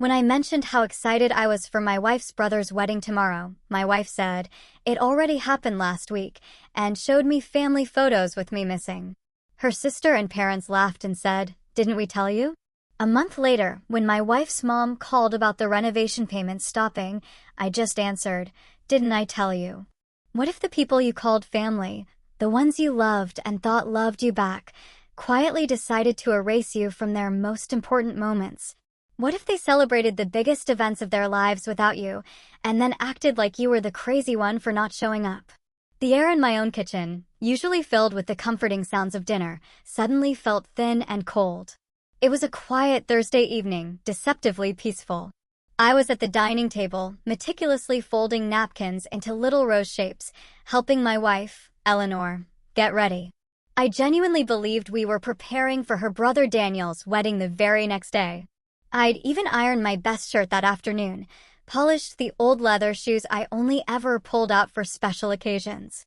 When I mentioned how excited I was for my wife's brother's wedding tomorrow, my wife said, "It already happened last week," and showed me family photos with me missing. Her sister and parents laughed and said, "Didn't we tell you?" A month later, when my wife's mom called about the renovation payments stopping, I just answered, "Didn't I tell you?" What if the people you called family, the ones you loved and thought loved you back, quietly decided to erase you from their most important moments? What if they celebrated the biggest events of their lives without you, and then acted like you were the crazy one for not showing up? The air in my own kitchen, usually filled with the comforting sounds of dinner, suddenly felt thin and cold. It was a quiet Thursday evening, deceptively peaceful. I was at the dining table, meticulously folding napkins into little rose shapes, helping my wife, Eleanor, get ready. I genuinely believed we were preparing for her brother Daniel's wedding the very next day. I'd even ironed my best shirt that afternoon, polished the old leather shoes I only ever pulled out for special occasions.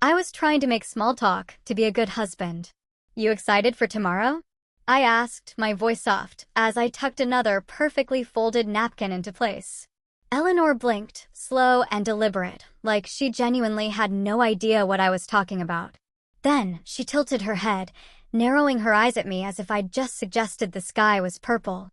I was trying to make small talk, to be a good husband. "You excited for tomorrow?" I asked, my voice soft, as I tucked another perfectly folded napkin into place. Eleanor blinked, slow and deliberate, like she genuinely had no idea what I was talking about. Then, she tilted her head, narrowing her eyes at me as if I'd just suggested the sky was purple.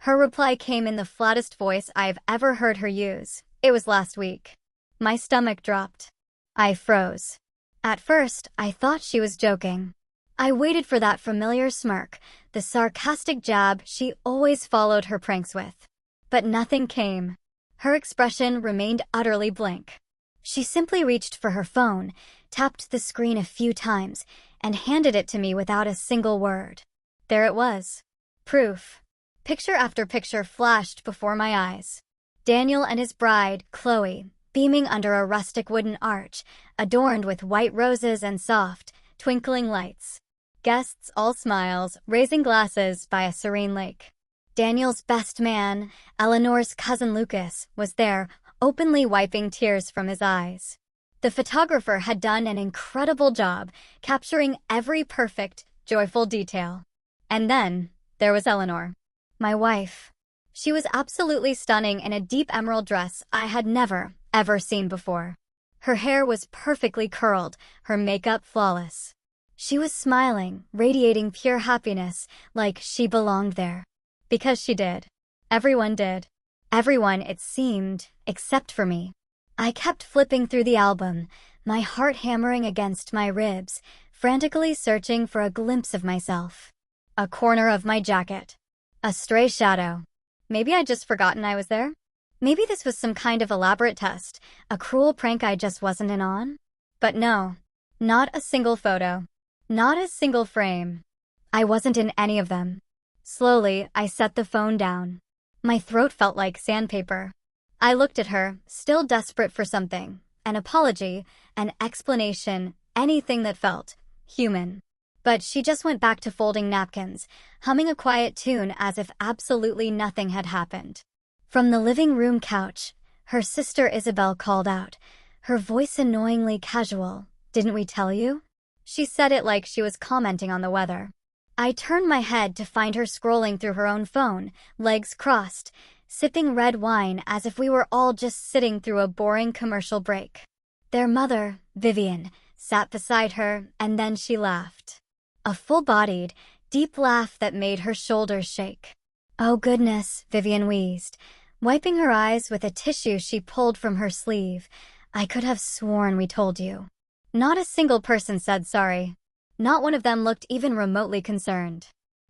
Her reply came in the flattest voice I've ever heard her use. "It was last week." My stomach dropped. I froze. At first, I thought she was joking. I waited for that familiar smirk, the sarcastic jab she always followed her pranks with. But nothing came. Her expression remained utterly blank. She simply reached for her phone, tapped the screen a few times, and handed it to me without a single word. There it was. Proof. Picture after picture flashed before my eyes. Daniel and his bride, Chloe, beaming under a rustic wooden arch, adorned with white roses and soft, twinkling lights. Guests all smiles, raising glasses by a serene lake. Daniel's best man, Eleanor's cousin Lucas, was there, openly wiping tears from his eyes. The photographer had done an incredible job, capturing every perfect, joyful detail. And then, there was Eleanor. My wife. She was absolutely stunning in a deep emerald dress I had never, ever seen before. Her hair was perfectly curled, her makeup flawless. She was smiling, radiating pure happiness, like she belonged there. Because she did. Everyone did. Everyone, it seemed, except for me. I kept flipping through the album, my heart hammering against my ribs, frantically searching for a glimpse of myself. A corner of my jacket. A stray shadow. Maybe I'd just forgotten I was there? Maybe this was some kind of elaborate test, a cruel prank I just wasn't in on? But no. Not a single photo. Not a single frame. I wasn't in any of them. Slowly, I set the phone down. My throat felt like sandpaper. I looked at her, still desperate for something. An apology, an explanation, anything that felt human. But she just went back to folding napkins, humming a quiet tune as if absolutely nothing had happened. From the living room couch, her sister Isabel called out, her voice annoyingly casual. "Didn't we tell you?" She said it like she was commenting on the weather. I turned my head to find her scrolling through her own phone, legs crossed, sipping red wine as if we were all just sitting through a boring commercial break. Their mother, Vivian, sat beside her, and then she laughed. A full-bodied, deep laugh that made her shoulders shake. "Oh goodness," Vivian wheezed, wiping her eyes with a tissue she pulled from her sleeve. "I could have sworn we told you." Not a single person said sorry. Not one of them looked even remotely concerned.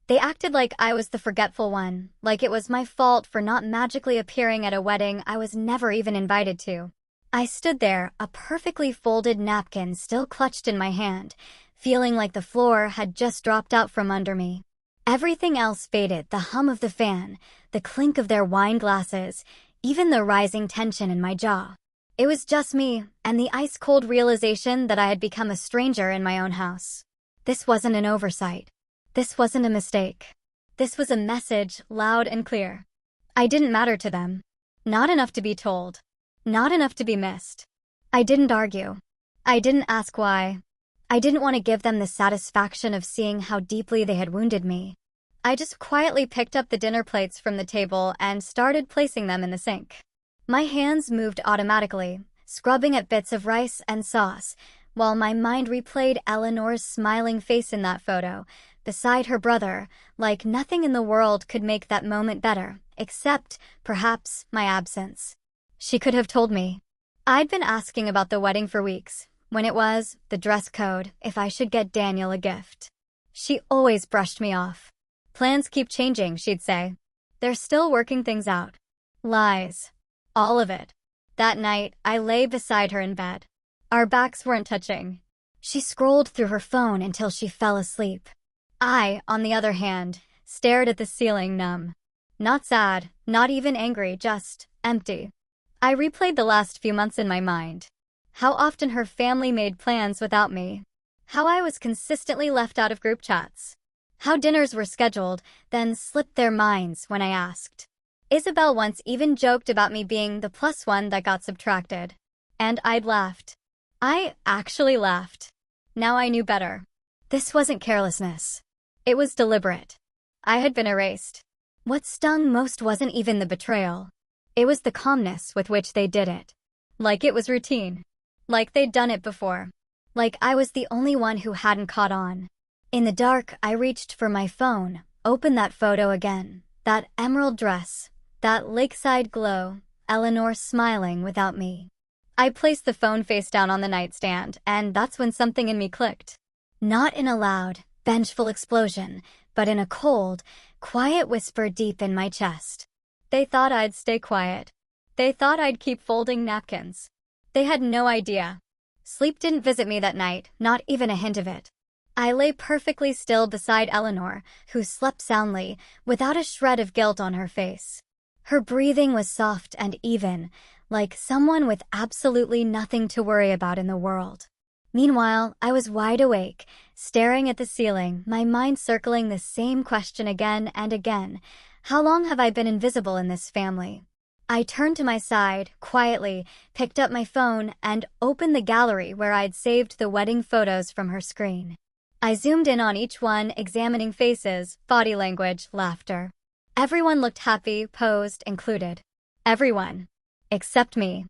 They acted like I was the forgetful one, like it was my fault for not magically appearing at a wedding I was never even invited to. I stood there, a perfectly folded napkin still clutched in my hand, feeling like the floor had just dropped out from under me. Everything else faded, the hum of the fan, the clink of their wine glasses, even the rising tension in my jaw. It was just me, and the ice-cold realization that I had become a stranger in my own house. This wasn't an oversight. This wasn't a mistake. This was a message, loud and clear. I didn't matter to them. Not enough to be told. Not enough to be missed. I didn't argue. I didn't ask why. I didn't want to give them the satisfaction of seeing how deeply they had wounded me. I just quietly picked up the dinner plates from the table and started placing them in the sink. My hands moved automatically, scrubbing at bits of rice and sauce, while my mind replayed Eleanor's smiling face in that photo, beside her brother, like nothing in the world could make that moment better, except, perhaps, my absence. She could have told me. I'd been asking about the wedding for weeks, when it was, the dress code, if I should get Daniel a gift. She always brushed me off. Plans keep changing, she'd say. They're still working things out. Lies. All of it. That night, I lay beside her in bed. Our backs weren't touching. She scrolled through her phone until she fell asleep. I, on the other hand, stared at the ceiling numb. Not sad, not even angry, just empty. I replayed the last few months in my mind. How often her family made plans without me. How I was consistently left out of group chats. How dinners were scheduled, then slipped their minds when I asked. Isabel once even joked about me being the plus one that got subtracted. And I'd laughed. I actually laughed. Now I knew better. This wasn't carelessness. It was deliberate. I had been erased. What stung most wasn't even the betrayal. It was the calmness with which they did it. Like it was routine. Like they'd done it before. Like I was the only one who hadn't caught on. In the dark, I reached for my phone, opened that photo again. That emerald dress, that lakeside glow, Eleanor smiling without me. I placed the phone face down on the nightstand, and that's when something in me clicked. Not in a loud, vengeful explosion, but in a cold, quiet whisper deep in my chest. They thought I'd stay quiet. They thought I'd keep folding napkins. They had no idea. Sleep didn't visit me that night, not even a hint of it. I lay perfectly still beside Eleanor, who slept soundly, without a shred of guilt on her face. Her breathing was soft and even, like someone with absolutely nothing to worry about in the world. Meanwhile, I was wide awake, staring at the ceiling, my mind circling the same question again and again. How long have I been invisible in this family? I turned to my side, quietly, picked up my phone, and opened the gallery where I'd saved the wedding photos from her screen. I zoomed in on each one, examining faces, body language, laughter. Everyone looked happy, posed, included. Everyone. Except me.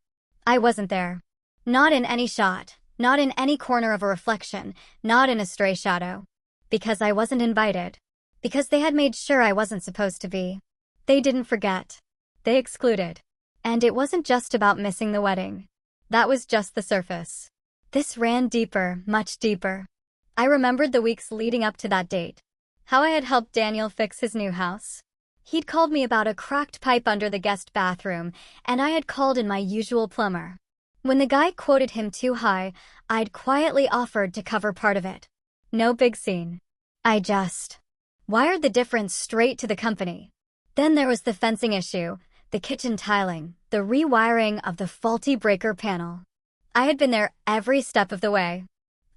I wasn't there. Not in any shot, not in any corner of a reflection, not in a stray shadow. Because I wasn't invited. Because they had made sure I wasn't supposed to be. They didn't forget. They excluded. And it wasn't just about missing the wedding. That was just the surface. This ran deeper, much deeper. I remembered the weeks leading up to that date. How I had helped Daniel fix his new house. He'd called me about a cracked pipe under the guest bathroom, and I had called in my usual plumber. When the guy quoted him too high, I'd quietly offered to cover part of it. No big scene. I just wired the difference straight to the company. Then there was the fencing issue, the kitchen tiling, the rewiring of the faulty breaker panel. I had been there every step of the way.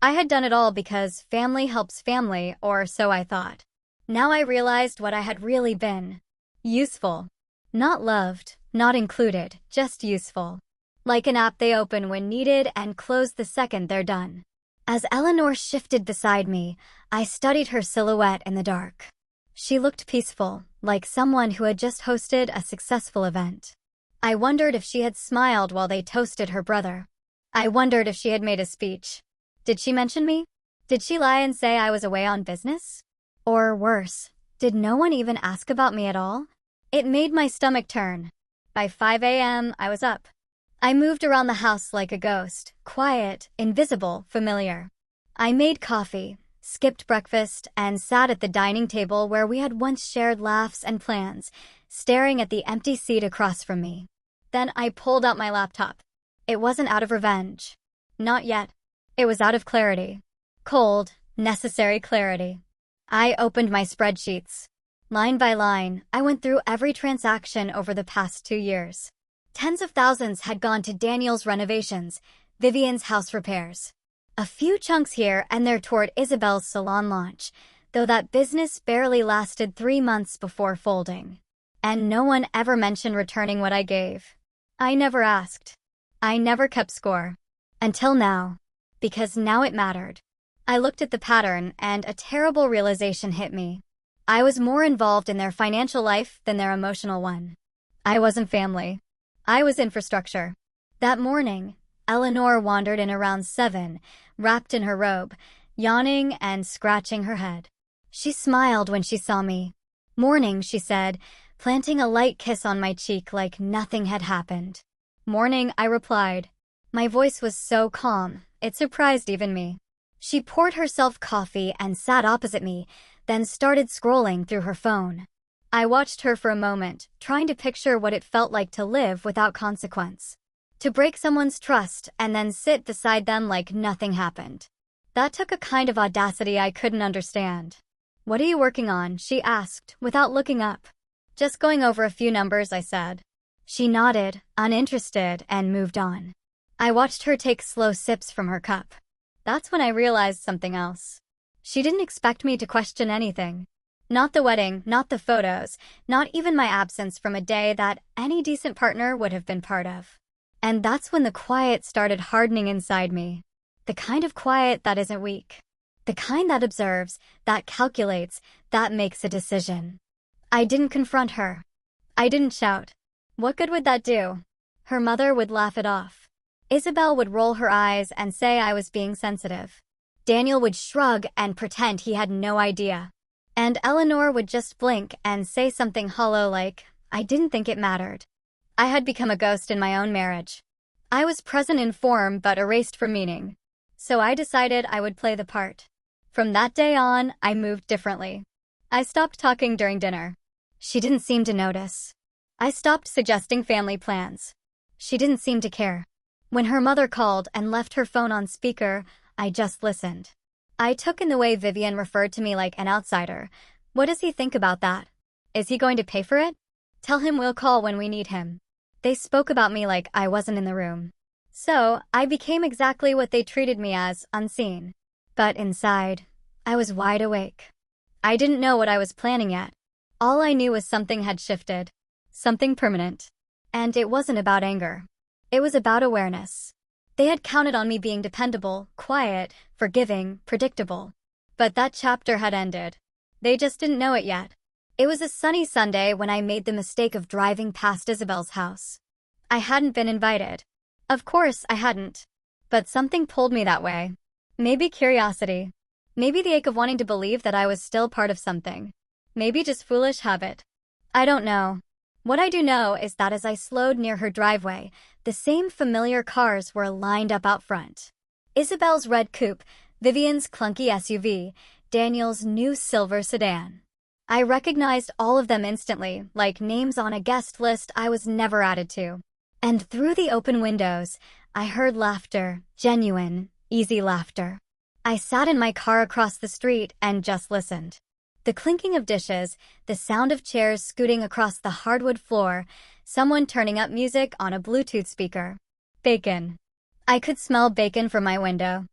I had done it all because family helps family, or so I thought. Now I realized what I had really been. Useful. Not loved, not included, just useful. Like an app they open when needed and close the second they're done. As Eleanor shifted beside me, I studied her silhouette in the dark. She looked peaceful, like someone who had just hosted a successful event. I wondered if she had smiled while they toasted her brother. I wondered if she had made a speech. Did she mention me? Did she lie and say I was away on business? Or worse, did no one even ask about me at all? It made my stomach turn. By 5 a.m., I was up. I moved around the house like a ghost, quiet, invisible, familiar. I made coffee, skipped breakfast, and sat at the dining table where we had once shared laughs and plans, staring at the empty seat across from me. Then I pulled out my laptop. It wasn't out of revenge. Not yet. It was out of clarity. Cold, necessary clarity. I opened my spreadsheets. Line by line, I went through every transaction over the past 2 years. Tens of thousands had gone to Daniel's renovations, Vivian's house repairs. A few chunks here and there toward Isabel's salon launch, though that business barely lasted 3 months before folding. And no one ever mentioned returning what I gave. I never asked. I never kept score. Until now. Because now it mattered. I looked at the pattern and a terrible realization hit me. I was more involved in their financial life than their emotional one. I wasn't family. I was infrastructure. That morning, Eleanor wandered in around 7, wrapped in her robe, yawning and scratching her head. She smiled when she saw me. "Morning," she said, planting a light kiss on my cheek like nothing had happened. "Morning," I replied. My voice was so calm, it surprised even me. She poured herself coffee and sat opposite me, then started scrolling through her phone. I watched her for a moment, trying to picture what it felt like to live without consequence. To break someone's trust and then sit beside them like nothing happened. That took a kind of audacity I couldn't understand. "What are you working on?" she asked, without looking up. "Just going over a few numbers," I said. She nodded, uninterested, and moved on. I watched her take slow sips from her cup. That's when I realized something else. She didn't expect me to question anything. Not the wedding, not the photos, not even my absence from a day that any decent partner would have been part of. And that's when the quiet started hardening inside me. The kind of quiet that isn't weak. The kind that observes, that calculates, that makes a decision. I didn't confront her. I didn't shout. What good would that do? Her mother would laugh it off. Isabel would roll her eyes and say I was being sensitive. Daniel would shrug and pretend he had no idea. And Eleanor would just blink and say something hollow like, I didn't think it mattered. I had become a ghost in my own marriage. I was present in form but erased from meaning. So I decided I would play the part. From that day on, I moved differently. I stopped talking during dinner. She didn't seem to notice. I stopped suggesting family plans. She didn't seem to care. When her mother called and left her phone on speaker, I just listened. I took in the way Vivian referred to me like an outsider. What does he think about that? Is he going to pay for it? Tell him we'll call when we need him. They spoke about me like I wasn't in the room. So, I became exactly what they treated me as, unseen. But inside, I was wide awake. I didn't know what I was planning yet. All I knew was something had shifted. Something permanent. And it wasn't about anger. It was about awareness. They had counted on me being dependable, quiet, forgiving, predictable. But that chapter had ended. They just didn't know it yet. It was a sunny Sunday when I made the mistake of driving past Isabel's house. I hadn't been invited. Of course, I hadn't. But something pulled me that way. Maybe curiosity. Maybe the ache of wanting to believe that I was still part of something. Maybe just foolish habit. I don't know. What I do know is that as I slowed near her driveway, the same familiar cars were lined up out front. Isabel's red coupe, Vivian's clunky SUV, Daniel's new silver sedan. I recognized all of them instantly, like names on a guest list I was never added to. And through the open windows, I heard laughter, genuine, easy laughter. I sat in my car across the street and just listened. The clinking of dishes, the sound of chairs scooting across the hardwood floor, someone turning up music on a Bluetooth speaker. Bacon. I could smell bacon from my window.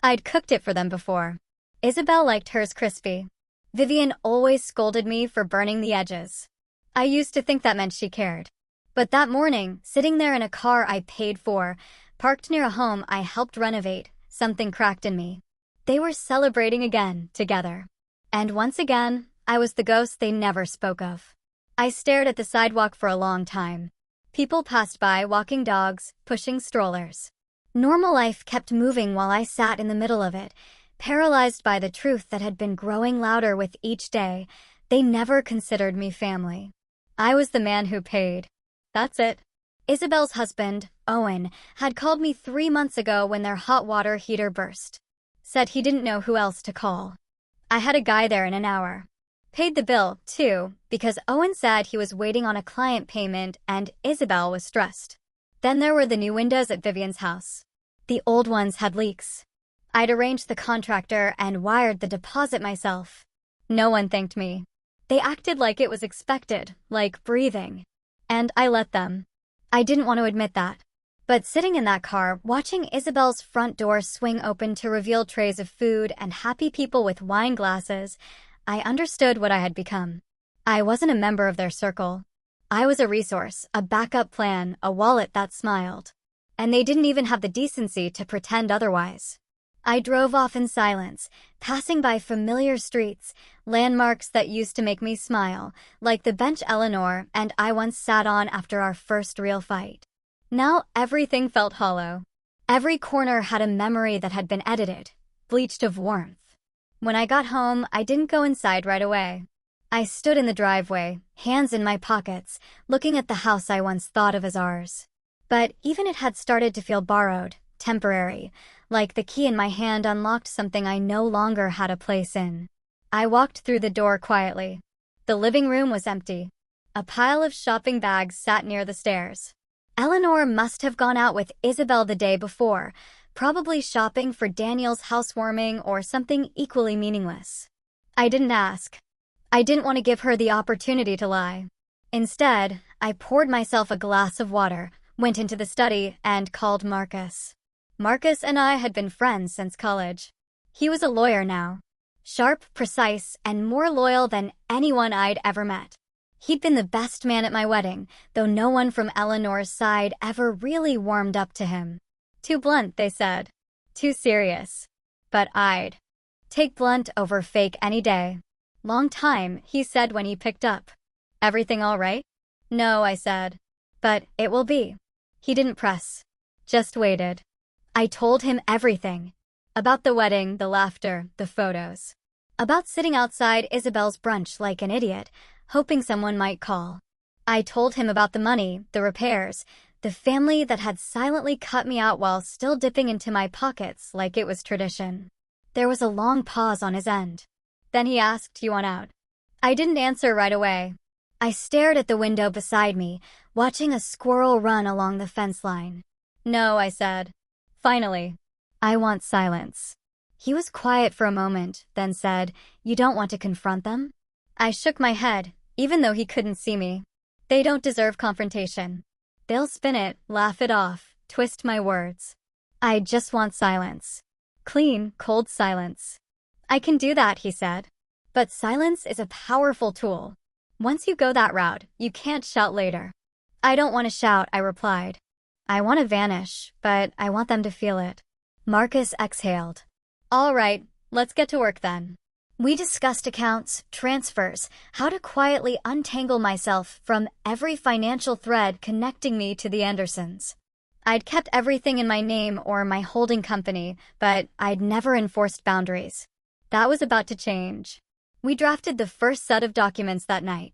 I'd cooked it for them before. Isabel liked hers crispy. Vivian always scolded me for burning the edges. I used to think that meant she cared. But that morning, sitting there in a car I paid for, parked near a home I helped renovate, something cracked in me. They were celebrating again, together. And once again, I was the ghost they never spoke of. I stared at the sidewalk for a long time. People passed by walking dogs, pushing strollers. Normal life kept moving while I sat in the middle of it, paralyzed by the truth that had been growing louder with each day. They never considered me family. I was the man who paid. That's it. Isabel's husband, Owen, had called me 3 months ago when their hot water heater burst. Said he didn't know who else to call. I had a guy there in an hour. Paid the bill, too, because Owen said he was waiting on a client payment and Isabel was stressed. Then there were the new windows at Vivian's house. The old ones had leaks. I'd arranged the contractor and wired the deposit myself. No one thanked me. They acted like it was expected, like breathing. And I let them. I didn't want to admit that. But sitting in that car, watching Isabel's front door swing open to reveal trays of food and happy people with wine glasses, I understood what I had become. I wasn't a member of their circle. I was a resource, a backup plan, a wallet that smiled. And they didn't even have the decency to pretend otherwise. I drove off in silence, passing by familiar streets, landmarks that used to make me smile, like the bench Eleanor and I once sat on after our first real fight. Now everything felt hollow. Every corner had a memory that had been edited, bleached of warmth. When I got home, I didn't go inside right away. I stood in the driveway, hands in my pockets, looking at the house I once thought of as ours. But even it had started to feel borrowed, temporary, like the key in my hand unlocked something I no longer had a place in. I walked through the door quietly. The living room was empty. A pile of shopping bags sat near the stairs. Eleanor must have gone out with Isabel the day before, probably shopping for Daniel's housewarming or something equally meaningless. I didn't ask. I didn't want to give her the opportunity to lie. Instead, I poured myself a glass of water, went into the study, and called Marcus. Marcus and I had been friends since college. He was a lawyer now. Sharp, precise, and more loyal than anyone I'd ever met. He'd been the best man at my wedding, though no one from Eleanor's side ever really warmed up to him. Too blunt, they said. Too serious. But I'd take blunt over fake any day. Long time, he said when he picked up. Everything all right? No, I said. But it will be. He didn't press. Just waited. I told him everything. About the wedding, the laughter, the photos. About sitting outside Isabel's brunch like an idiot, hoping someone might call. I told him about the money, the repairs, the family that had silently cut me out while still dipping into my pockets like it was tradition. There was a long pause on his end. Then he asked, "You want out?" I didn't answer right away. I stared at the window beside me, watching a squirrel run along the fence line. No, I said. Finally. I want silence. He was quiet for a moment, then said, "You don't want to confront them?" I shook my head, even though he couldn't see me. They don't deserve confrontation. They'll spin it, laugh it off, twist my words. I just want silence. Clean, cold silence. I can do that, he said. But silence is a powerful tool. Once you go that route, you can't shout later. I don't want to shout, I replied. I want to vanish, but I want them to feel it. Marcus exhaled. All right, let's get to work then. We discussed accounts, transfers, how to quietly untangle myself from every financial thread connecting me to the Andersons. I'd kept everything in my name or my holding company, but I'd never enforced boundaries. That was about to change. We drafted the first set of documents that night.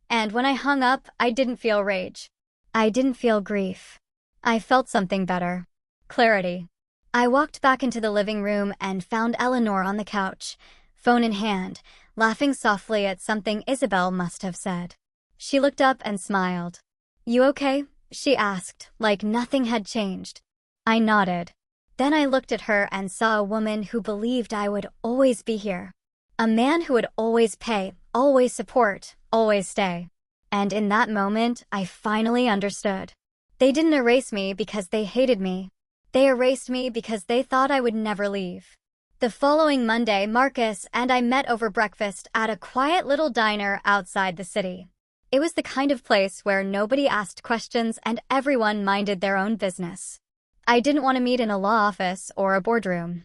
And when I hung up, I didn't feel rage. I didn't feel grief. I felt something better. Clarity. I walked back into the living room and found Eleanor on the couch, phone in hand, laughing softly at something Isabel must have said. She looked up and smiled. "You okay?" she asked, like nothing had changed. I nodded. Then I looked at her and saw a woman who believed I would always be here. A man who would always pay, always support, always stay. And in that moment, I finally understood. They didn't erase me because they hated me. They erased me because they thought I would never leave. The following Monday, Marcus and I met over breakfast at a quiet little diner outside the city. It was the kind of place where nobody asked questions and everyone minded their own business. I didn't want to meet in a law office or a boardroom.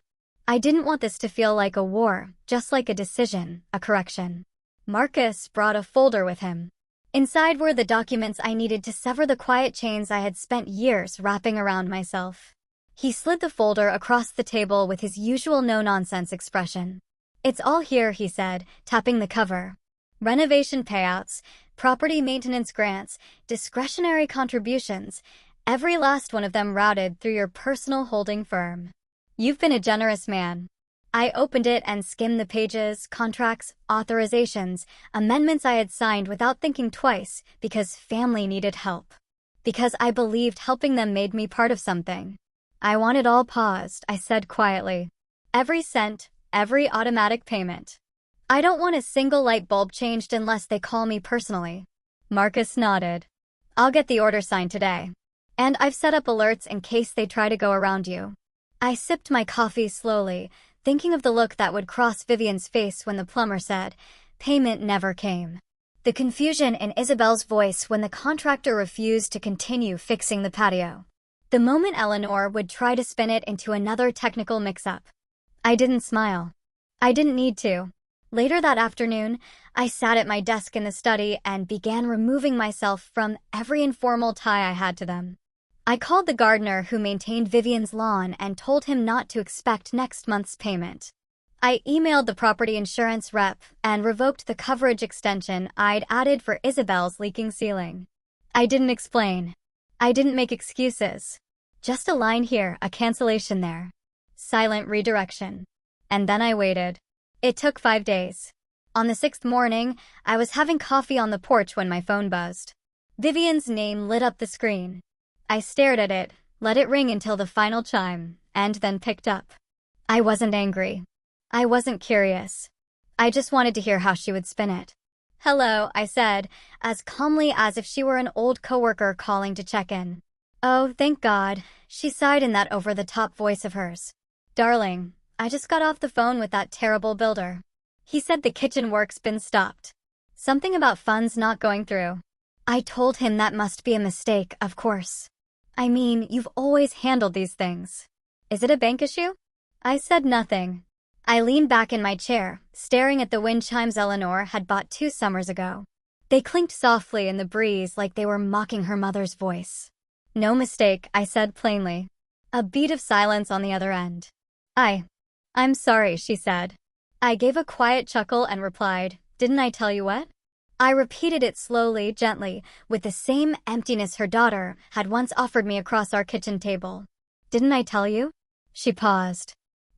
I didn't want this to feel like a war, just like a decision, a correction. Marcus brought a folder with him. Inside were the documents I needed to sever the quiet chains I had spent years wrapping around myself. He slid the folder across the table with his usual no-nonsense expression. "It's all here," he said, tapping the cover. Renovation payouts, property maintenance grants, discretionary contributions, every last one of them routed through your personal holding firm. You've been a generous man. I opened it and skimmed the pages, contracts, authorizations, amendments I had signed without thinking twice because family needed help. Because I believed helping them made me part of something. I want it all paused, I said quietly. Every cent, every automatic payment. I don't want a single light bulb changed unless they call me personally. Marcus nodded. I'll get the order signed today. And I've set up alerts in case they try to go around you. I sipped my coffee slowly, thinking of the look that would cross Vivian's face when the plumber said, payment never came. The confusion in Isabel's voice when the contractor refused to continue fixing the patio. The moment Eleanor would try to spin it into another technical mix-up. I didn't smile. I didn't need to. Later that afternoon, I sat at my desk in the study and began removing myself from every informal tie I had to them. I called the gardener who maintained Vivian's lawn and told him not to expect next month's payment. I emailed the property insurance rep and revoked the coverage extension I'd added for Isabel's leaking ceiling. I didn't explain. I didn't make excuses. Just a line here, a cancellation there. Silent redirection. And then I waited. It took 5 days. On the 6th morning, I was having coffee on the porch when my phone buzzed. Vivian's name lit up the screen. I stared at it, let it ring until the final chime, and then picked up. I wasn't angry. I wasn't curious. I just wanted to hear how she would spin it. "Hello," I said, as calmly as if she were an old coworker calling to check in. "Oh, thank God," she sighed in that over-the-top voice of hers. "Darling, I just got off the phone with that terrible builder. He said the kitchen work's been stopped. Something about funds not going through." I told him that must be a mistake, of course. "I mean, you've always handled these things. Is it a bank issue?" I said nothing. I leaned back in my chair, staring at the wind chimes Eleanor had bought 2 summers ago. They clinked softly in the breeze like they were mocking her mother's voice. "No mistake," I said plainly. A beat of silence on the other end. I'm sorry," she said. I gave a quiet chuckle and replied, "Didn't I tell you what?" I repeated it slowly, gently, with the same emptiness her daughter had once offered me across our kitchen table. "Didn't I tell you?" She paused.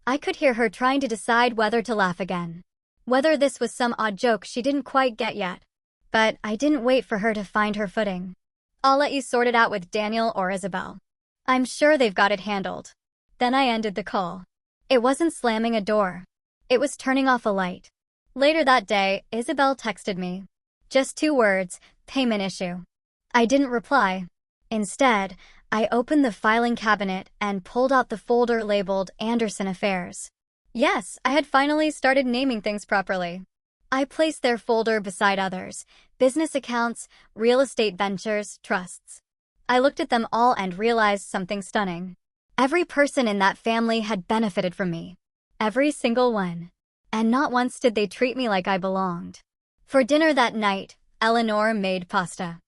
I could hear her trying to decide whether to laugh again. Whether this was some odd joke she didn't quite get yet. But I didn't wait for her to find her footing. "I'll let you sort it out with Daniel or Isabel. I'm sure they've got it handled." Then I ended the call. It wasn't slamming a door. It was turning off a light. Later that day, Isabel texted me. Just 2 words, "payment issue." I didn't reply. Instead, I opened the filing cabinet and pulled out the folder labeled Anderson Affairs. Yes, I had finally started naming things properly. I placed their folder beside others: business accounts, real estate ventures, trusts. I looked at them all and realized something stunning. Every person in that family had benefited from me. Every single one. And not once did they treat me like I belonged. For dinner that night, Eleanor made pasta.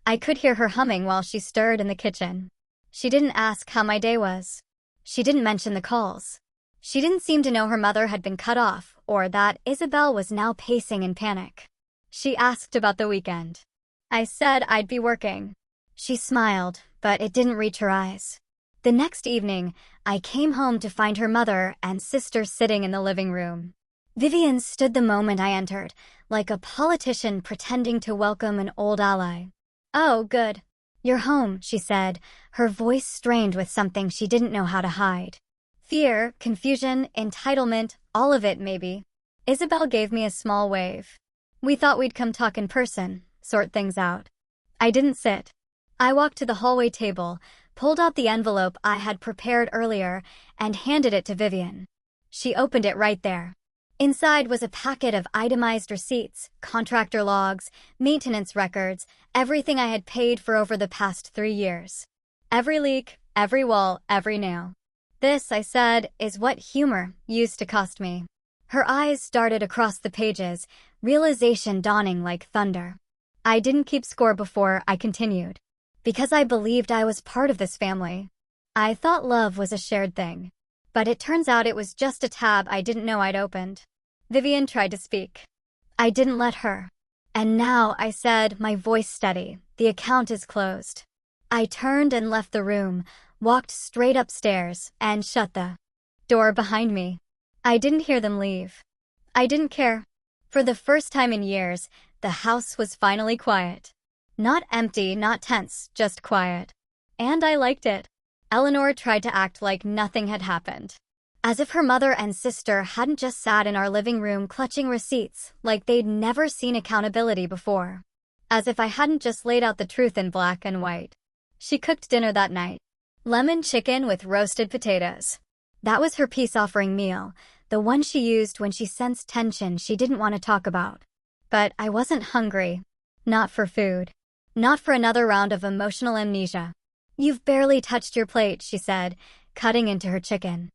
I could hear her humming while she stirred in the kitchen. She didn't ask how my day was. She didn't mention the calls. She didn't seem to know her mother had been cut off, or that Isabel was now pacing in panic. She asked about the weekend. I said I'd be working. She smiled, but it didn't reach her eyes. The next evening, I came home to find her mother and sister sitting in the living room. Vivian stood the moment I entered, like a politician pretending to welcome an old ally. "Oh, good. You're home," she said, her voice strained with something she didn't know how to hide. Fear, confusion, entitlement, all of it, maybe. Isabel gave me a small wave. "We thought we'd come talk in person, sort things out." I didn't sit. I walked to the hallway table, pulled out the envelope I had prepared earlier, and handed it to Vivian. She opened it right there. Inside was a packet of itemized receipts, contractor logs, maintenance records, everything I had paid for over the past 3 years. Every leak, every wall, every nail. "This," I said, "is what humor used to cost me." Her eyes darted across the pages, realization dawning like thunder. I didn't keep score before I continued. Because I believed I was part of this family. I thought love was a shared thing. But it turns out it was just a tab I didn't know I'd opened. Vivian tried to speak. I didn't let her. "And now," I said, my voice steady, "the account is closed." I turned and left the room, walked straight upstairs, and shut the door behind me. I didn't hear them leave. I didn't care. For the first time in years, the house was finally quiet. Not empty, not tense, just quiet. And I liked it. Eleanor tried to act like nothing had happened. As if her mother and sister hadn't just sat in our living room clutching receipts, like they'd never seen accountability before. As if I hadn't just laid out the truth in black and white. She cooked dinner that night. Lemon chicken with roasted potatoes. That was her peace-offering meal, the one she used when she sensed tension she didn't want to talk about. But I wasn't hungry. Not for food. Not for another round of emotional amnesia. "You've barely touched your plate," she said, cutting into her chicken.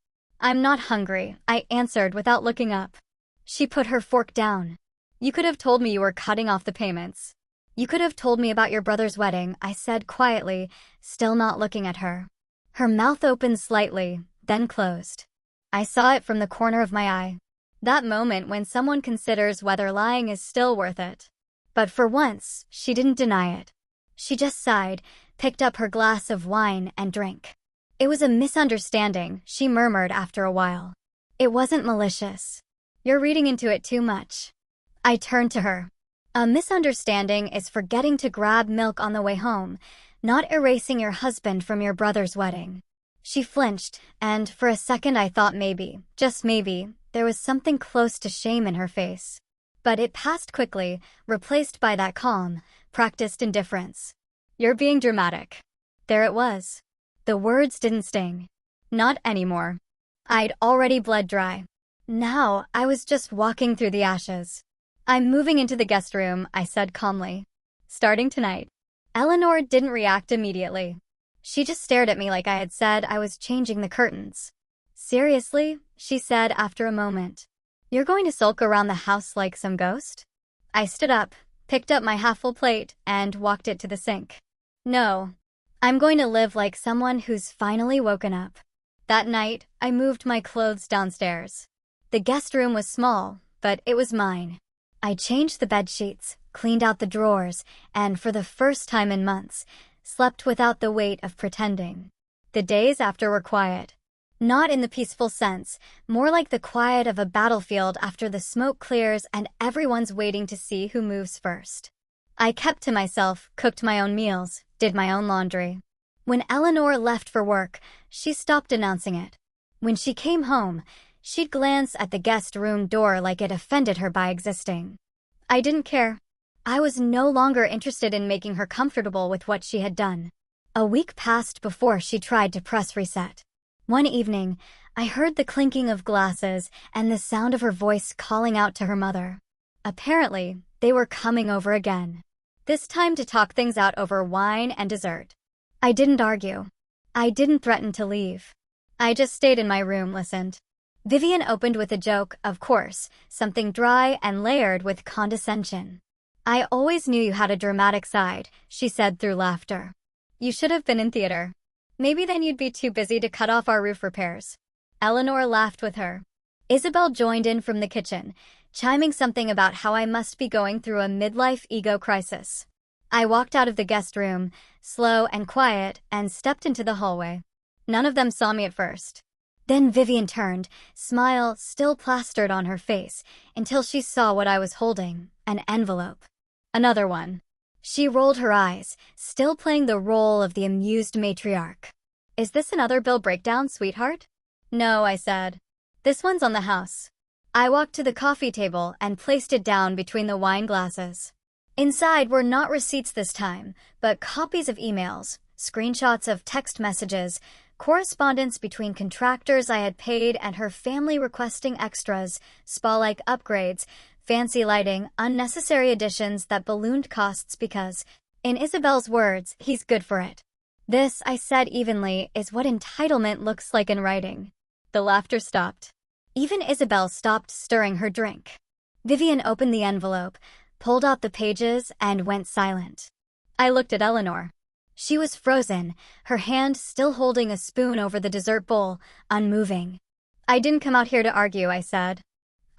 I'm not hungry, I answered without looking up. She put her fork down. You could have told me you were cutting off the payments. You could have told me about your brother's wedding, I said quietly, still not looking at her. Her mouth opened slightly, then closed. I saw it from the corner of my eye. That moment when someone considers whether lying is still worth it. But for once, she didn't deny it. She just sighed, picked up her glass of wine and drank. It was a misunderstanding, she murmured after a while. It wasn't malicious. You're reading into it too much. I turned to her. A misunderstanding is forgetting to grab milk on the way home, not erasing your husband from your brother's wedding. She flinched, and for a second I thought maybe, just maybe, there was something close to shame in her face. But it passed quickly, replaced by that calm, practiced indifference. You're being dramatic. There it was. The words didn't sting. Not anymore. I'd already bled dry. Now, I was just walking through the ashes. I'm moving into the guest room, I said calmly. Starting tonight. Eleanor didn't react immediately. She just stared at me like I had said I was changing the curtains. Seriously, she said after a moment. You're going to sulk around the house like some ghost? I stood up, picked up my half-full plate, and walked it to the sink. No. I'm going to live like someone who's finally woken up. That night, I moved my clothes downstairs. The guest room was small, but it was mine. I changed the bed sheets, cleaned out the drawers, and for the first time in months, slept without the weight of pretending. The days after were quiet. Not in the peaceful sense, more like the quiet of a battlefield after the smoke clears and everyone's waiting to see who moves first. I kept to myself, cooked my own meals, did my own laundry. When Eleanor left for work, she stopped announcing it. When she came home, she'd glance at the guest room door like it offended her by existing. I didn't care. I was no longer interested in making her comfortable with what she had done. A week passed before she tried to press reset. One evening, I heard the clinking of glasses and the sound of her voice calling out to her mother. Apparently, they were coming over again. This time to talk things out over wine and dessert. I didn't argue. I didn't threaten to leave. I just stayed in my room, listened. Vivian opened with a joke, of course, something dry and layered with condescension. I always knew you had a dramatic side, she said through laughter. You should have been in theater. Maybe then you'd be too busy to cut off our roof repairs. Eleanor laughed with her. Isabel joined in from the kitchen, chiming something about how I must be going through a midlife ego crisis. I walked out of the guest room, slow and quiet, and stepped into the hallway. None of them saw me at first. Then Vivian turned, smile still plastered on her face, until she saw what I was holding, an envelope. Another one. She rolled her eyes, still playing the role of the amused matriarch. Is this another bill breakdown, sweetheart? No, I said. This one's on the house. I walked to the coffee table and placed it down between the wine glasses. Inside were not receipts this time, but copies of emails, screenshots of text messages, correspondence between contractors I had paid and her family requesting extras, spa-like upgrades, fancy lighting, unnecessary additions that ballooned costs because, in Isabel's words, he's good for it. This, I said evenly, is what entitlement looks like in writing. The laughter stopped. Even Isabel stopped stirring her drink. Vivian opened the envelope, pulled out the pages, and went silent. I looked at Eleanor. She was frozen, her hand still holding a spoon over the dessert bowl, unmoving. I didn't come out here to argue, I said.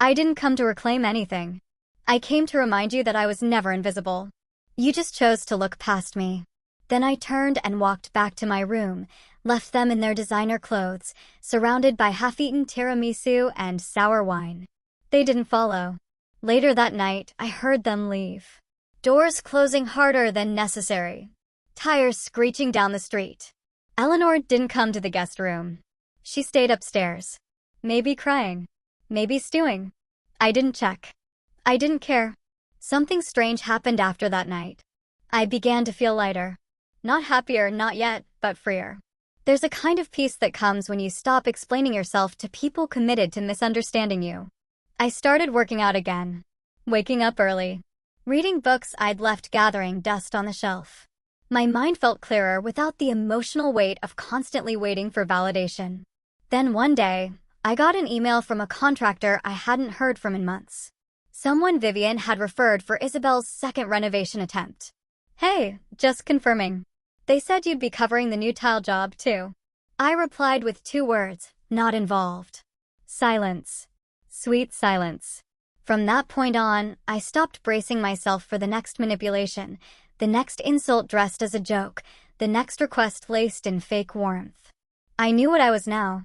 I didn't come to reclaim anything. I came to remind you that I was never invisible. You just chose to look past me. Then I turned and walked back to my room, left them in their designer clothes, surrounded by half-eaten tiramisu and sour wine. They didn't follow. Later that night, I heard them leave. Doors closing harder than necessary. Tires screeching down the street. Eleanor didn't come to the guest room. She stayed upstairs. Maybe crying. Maybe stewing. I didn't check. I didn't care. Something strange happened after that night. I began to feel lighter. Not happier, not yet, but freer. There's a kind of peace that comes when you stop explaining yourself to people committed to misunderstanding you. I started working out again. Waking up early. Reading books I'd left gathering dust on the shelf. My mind felt clearer without the emotional weight of constantly waiting for validation. Then one day, I got an email from a contractor I hadn't heard from in months. Someone Vivian had referred for Isabel's second renovation attempt. Hey, just confirming. They said you'd be covering the new tile job, too. I replied with 2 words, not involved. Silence. Sweet silence. From that point on, I stopped bracing myself for the next manipulation, the next insult dressed as a joke, the next request laced in fake warmth. I knew what I was now.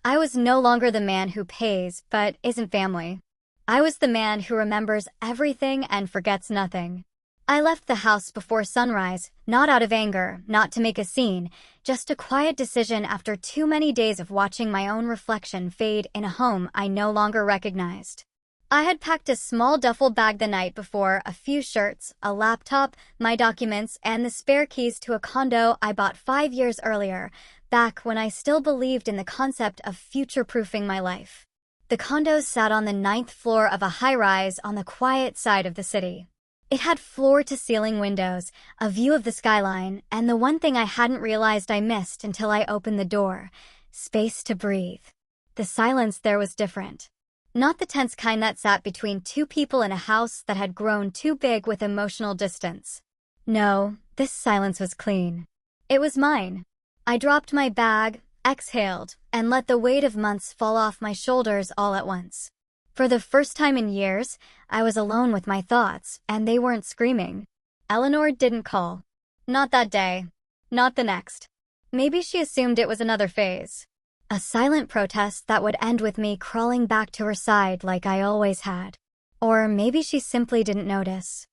I was no longer the man who pays but isn't family. I was the man who remembers everything and forgets nothing. I left the house before sunrise, not out of anger, not to make a scene, just a quiet decision after too many days of watching my own reflection fade in a home I no longer recognized. I had packed a small duffel bag the night before, a few shirts, a laptop, my documents, and the spare keys to a condo I bought 5 years earlier, back when I still believed in the concept of future-proofing my life. The condo sat on the 9th floor of a high-rise on the quiet side of the city. It had floor-to-ceiling windows, a view of the skyline, and the one thing I hadn't realized I missed until I opened the door: space to breathe. The silence there was different. Not the tense kind that sat between 2 people in a house that had grown too big with emotional distance. No, this silence was clean. It was mine. I dropped my bag, exhaled, and let the weight of months fall off my shoulders all at once. For the first time in years, I was alone with my thoughts, and they weren't screaming. Eleanor didn't call. Not that day. Not the next. Maybe she assumed it was another phase. A silent protest that would end with me crawling back to her side like I always had. Or maybe she simply didn't notice.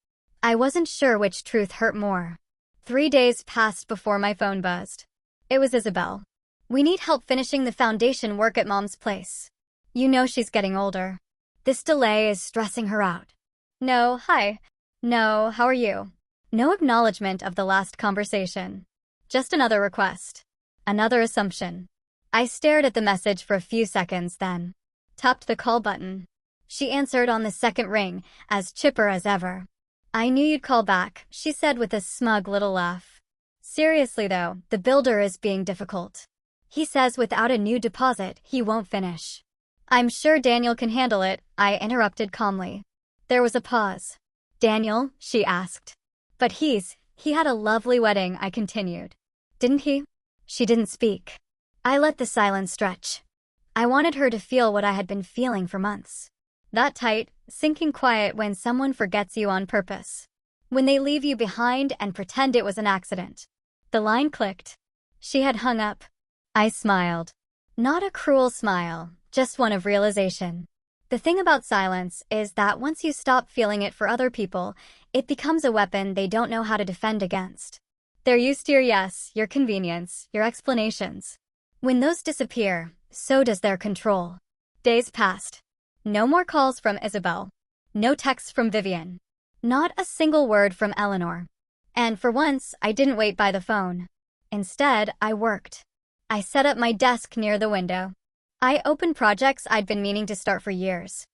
I wasn't sure which truth hurt more. 3 days passed before my phone buzzed. It was Isabel. We need help finishing the foundation work at Mom's place. You know she's getting older. This delay is stressing her out. No, hi. No, how are you? No acknowledgement of the last conversation. Just another request. Another assumption. I stared at the message for a few seconds, then tapped the call button. She answered on the second ring, as chipper as ever. I knew you'd call back, she said with a smug little laugh. Seriously though, the builder is being difficult. He says without a new deposit, he won't finish. I'm sure Daniel can handle it, I interrupted calmly. There was a pause. Daniel, she asked. But he had a lovely wedding, I continued. Didn't he? She didn't speak. I let the silence stretch. I wanted her to feel what I had been feeling for months. That tight, sinking quiet when someone forgets you on purpose. When they leave you behind and pretend it was an accident. The line clicked. She had hung up. I smiled. Not a cruel smile, just one of realization. The thing about silence is that once you stop feeling it for other people, it becomes a weapon they don't know how to defend against. They're used to your yes, your convenience, your explanations. When those disappear, so does their control. Days passed. No more calls from Isabel. No texts from Vivian. Not a single word from Eleanor. And for once, I didn't wait by the phone. Instead, I worked. I set up my desk near the window. I opened projects I'd been meaning to start for years.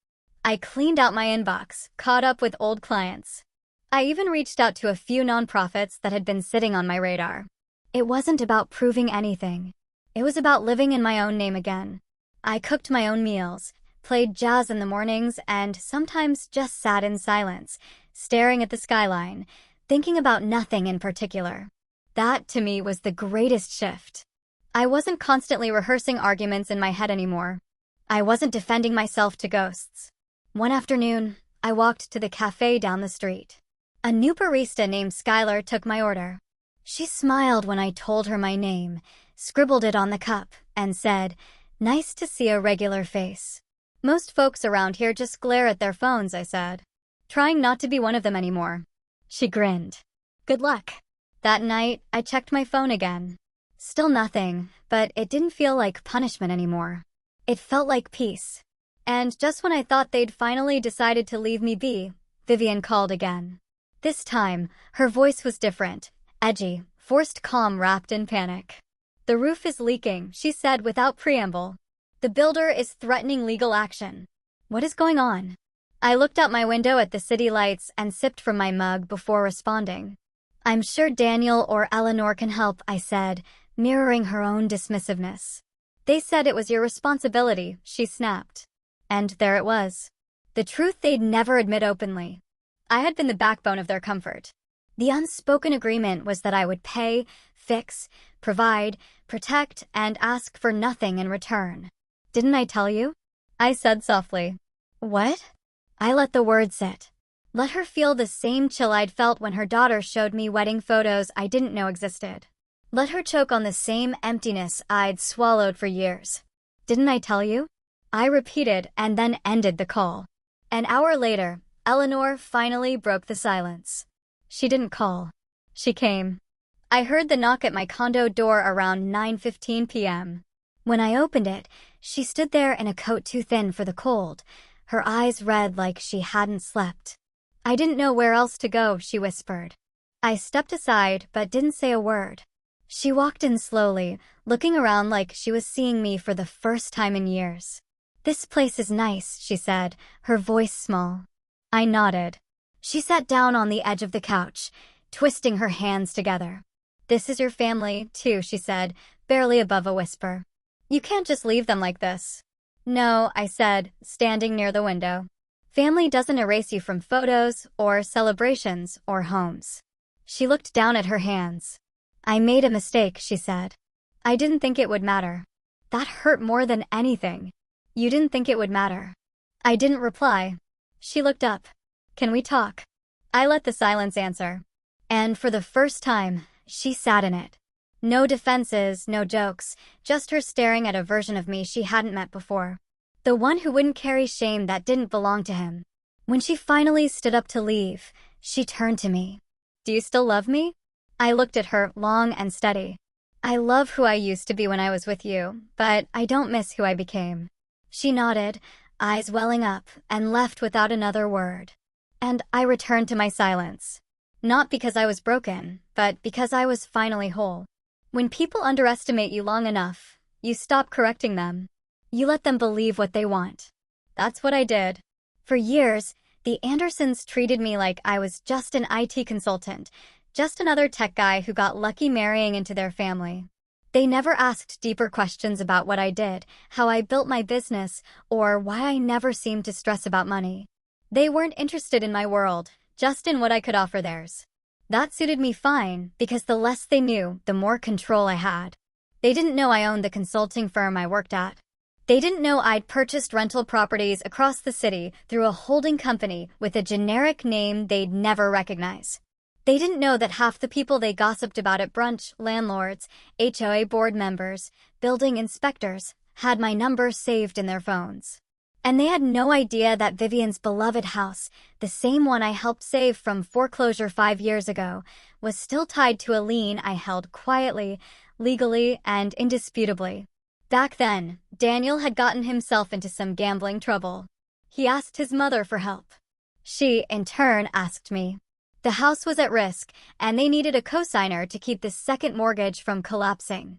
I cleaned out my inbox, caught up with old clients. I even reached out to a few nonprofits that had been sitting on my radar. It wasn't about proving anything. It was about living in my own name again. I cooked my own meals, played jazz in the mornings, and sometimes just sat in silence, staring at the skyline, thinking about nothing in particular. That, to me, was the greatest shift. I wasn't constantly rehearsing arguments in my head anymore. I wasn't defending myself to ghosts. One afternoon, I walked to the cafe down the street. A new barista named Skylar took my order. She smiled when I told her my name, scribbled it on the cup, and said, "Nice to see a regular face." Most folks around here just glare at their phones, I said, trying not to be one of them anymore. She grinned. Good luck. That night, I checked my phone again. Still nothing, but it didn't feel like punishment anymore. It felt like peace. And just when I thought they'd finally decided to leave me be, Vivian called again. This time, her voice was different, edgy, forced calm wrapped in panic. "The roof is leaking," she said without preamble. "The builder is threatening legal action." What is going on? I looked out my window at the city lights and sipped from my mug before responding. "I'm sure Daniel or Eleanor can help," I said, mirroring her own dismissiveness. They said it was your responsibility, she snapped. And there it was. The truth they'd never admit openly. I had been the backbone of their comfort. The unspoken agreement was that I would pay, fix, provide, protect, and ask for nothing in return. Didn't I tell you? I said softly. What? I let the word sit. Let her feel the same chill I'd felt when her daughter showed me wedding photos I didn't know existed. Let her choke on the same emptiness I'd swallowed for years. Didn't I tell you? I repeated and then ended the call. An hour later, Eleanor finally broke the silence. She didn't call. She came. I heard the knock at my condo door around 9:15 p.m. When I opened it, she stood there in a coat too thin for the cold, her eyes red like she hadn't slept. I didn't know where else to go, she whispered. I stepped aside but didn't say a word. She walked in slowly, looking around like she was seeing me for the first time in years. This place is nice, she said, her voice small. I nodded. She sat down on the edge of the couch, twisting her hands together. This is your family, too, she said, barely above a whisper. You can't just leave them like this. No, I said, standing near the window. Family doesn't erase you from photos, or celebrations, or homes. She looked down at her hands. I made a mistake, she said. I didn't think it would matter. That hurt more than anything. You didn't think it would matter. I didn't reply. She looked up. Can we talk? I let the silence answer. And for the first time, she sat in it. No defenses, no jokes, just her staring at a version of me she hadn't met before. The one who wouldn't carry shame that didn't belong to him. When she finally stood up to leave, she turned to me. Do you still love me? I looked at her, long and steady. I love who I used to be when I was with you, but I don't miss who I became. She nodded, eyes welling up, and left without another word. And I returned to my silence. Not because I was broken, but because I was finally whole. When people underestimate you long enough, you stop correcting them. You let them believe what they want. That's what I did. For years, the Andersons treated me like I was just an IT consultant, just another tech guy who got lucky marrying into their family. They never asked deeper questions about what I did, how I built my business, or why I never seemed to stress about money. They weren't interested in my world, just in what I could offer theirs. That suited me fine, because the less they knew, the more control I had. They didn't know I owned the consulting firm I worked at. They didn't know I'd purchased rental properties across the city through a holding company with a generic name they'd never recognize. They didn't know that half the people they gossiped about at brunch, landlords, HOA board members, building inspectors, had my number saved in their phones. And they had no idea that Vivian's beloved house, the same one I helped save from foreclosure 5 years ago, was still tied to a lien I held quietly, legally, and indisputably. Back then, Daniel had gotten himself into some gambling trouble. He asked his mother for help. She, in turn, asked me. The house was at risk, and they needed a cosigner to keep the second mortgage from collapsing.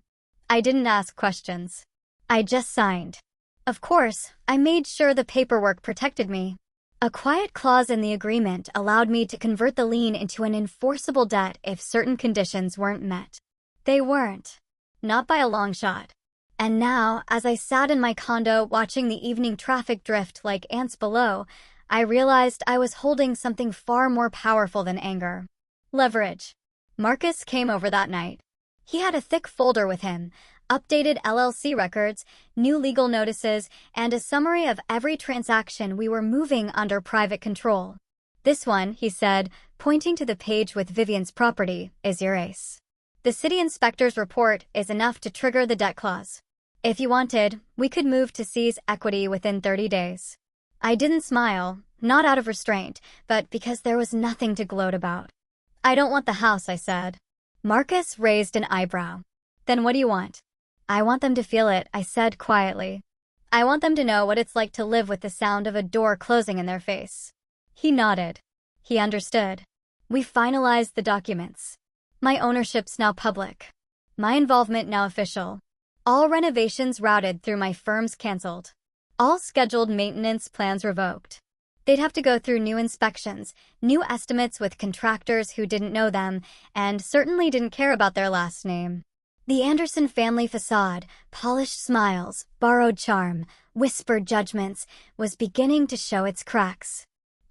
I didn't ask questions. I just signed. Of course, I made sure the paperwork protected me. A quiet clause in the agreement allowed me to convert the lien into an enforceable debt if certain conditions weren't met. They weren't. Not by a long shot. And now, as I sat in my condo watching the evening traffic drift like ants below, I realized I was holding something far more powerful than anger. Leverage. Marcus came over that night. He had a thick folder with him, updated LLC records, new legal notices, and a summary of every transaction we were moving under private control. This one, he said, pointing to the page with Vivian's property, is your ace. The city inspector's report is enough to trigger the debt clause. If you wanted, we could move to seize equity within 30 days. I didn't smile, not out of restraint, but because there was nothing to gloat about. I don't want the house, I said. Marcus raised an eyebrow. Then what do you want? I want them to feel it, I said quietly. I want them to know what it's like to live with the sound of a door closing in their face. He nodded. He understood. We finalized the documents. My ownership's now public. My involvement now official. All renovations routed through my firms canceled. All scheduled maintenance plans revoked. They'd have to go through new inspections, new estimates with contractors who didn't know them, and certainly didn't care about their last name. The Anderson family facade, polished smiles, borrowed charm, whispered judgments, was beginning to show its cracks.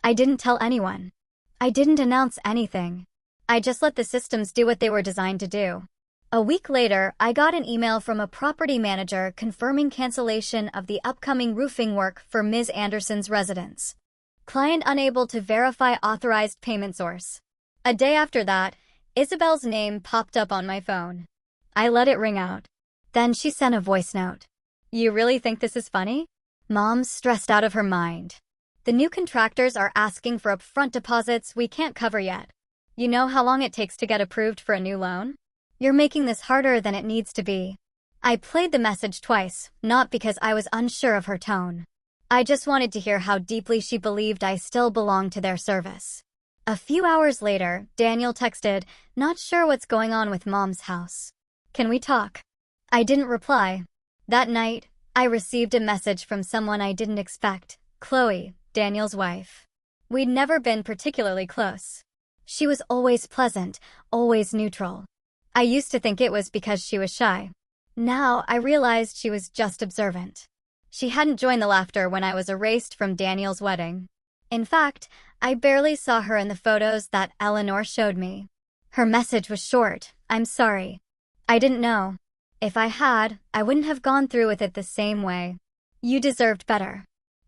I didn't tell anyone. I didn't announce anything. I just let the systems do what they were designed to do. A week later, I got an email from a property manager confirming cancellation of the upcoming roofing work for Ms. Anderson's residence. Client unable to verify authorized payment source. A day after that, Isabel's name popped up on my phone. I let it ring out. Then she sent a voice note. "You really think this is funny?" Mom's stressed out of her mind. "The new contractors are asking for upfront deposits we can't cover yet. You know how long it takes to get approved for a new loan? You're making this harder than it needs to be." I played the message twice, not because I was unsure of her tone. I just wanted to hear how deeply she believed I still belonged to their service. A few hours later, Daniel texted, "Not sure what's going on with Mom's house. Can we talk?" I didn't reply. That night, I received a message from someone I didn't expect, Chloe, Daniel's wife. We'd never been particularly close. She was always pleasant, always neutral. I used to think it was because she was shy. Now I realized she was just observant. She hadn't joined the laughter when I was erased from Daniel's wedding. In fact, I barely saw her in the photos that Eleanor showed me. Her message was short, "I'm sorry. I didn't know. If I had, I wouldn't have gone through with it the same way. You deserved better."